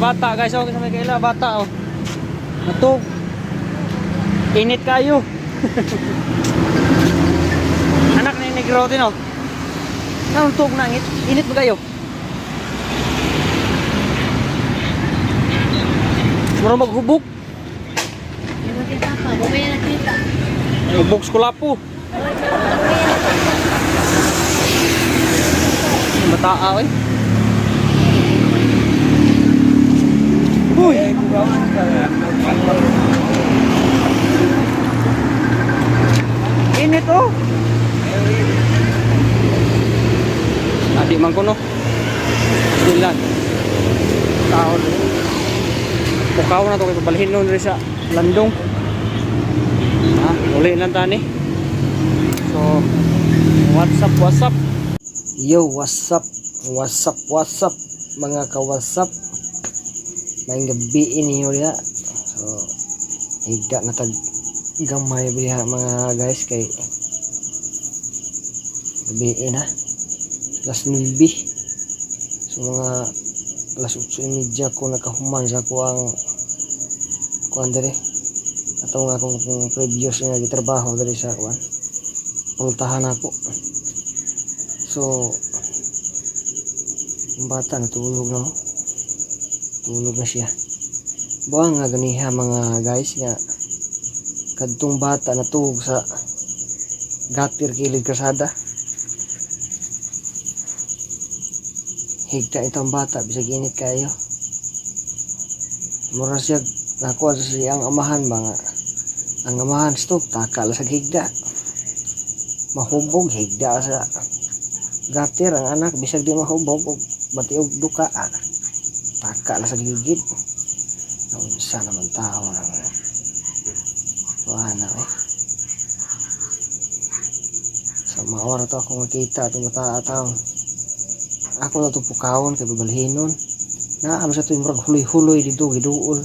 bata guys, oh, sa may kaila bata oh. Natog. Init kayo. Anak ni negro din oh. Natog na init. Init ba kayo? Mura maghubog. Hubog sekolah po. Bataa eh. Uy. Init oh. Adik man ko no. Silan. Taon. Pukaw na to kay pabalhin nun rin sa landong. Uli lang tani. So, what's up? Yo, what's up mga ka-what's up. May gabi inyo ya. So, higa na tag gamay biha mga guys kay gabi na. Alas 9. So mga alas 8:30 ko nakahuman sa ko ang kuan dere. Ato nga akong previous nga gitrabaho dere sa kuan. Pultahan ako. So yung bata natulog na. Tulog na siya. Buang nga ganiha mga guys nga kadtong bata natulog sa gatir kilid kasada. Higta itong bata bisag init kayo. Mura siya nakuha sa siyang amahan mga ang amahan stop takal sa higda. Mahubog higda sa gatir ang anak bisag di mahubog og batiog duka takal sa gigid. Unsa naman tao nang wala eh. Sa maora to ako makita itong mata-ataw. Ako na ito pukawon kay babalhinon. Naam sa ito yung murag huloy-huloy dito, giduol.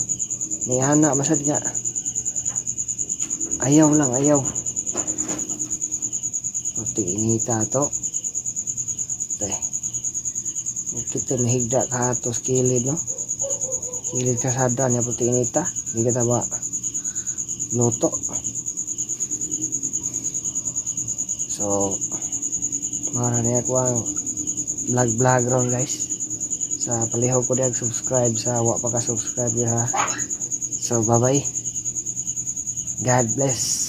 Niyana, masad nga. Ayaw lang, ayaw. Puti inita to. Ito kita mahigda ka ito sa kilid, no? Kilid kasada niya puti inita. Hindi ka taba luto. So, mara niya ko ang vlog ron guys. Sa palihaw ko diag subscribe sa wa pa ka subscribe ha. So bye bye. God bless.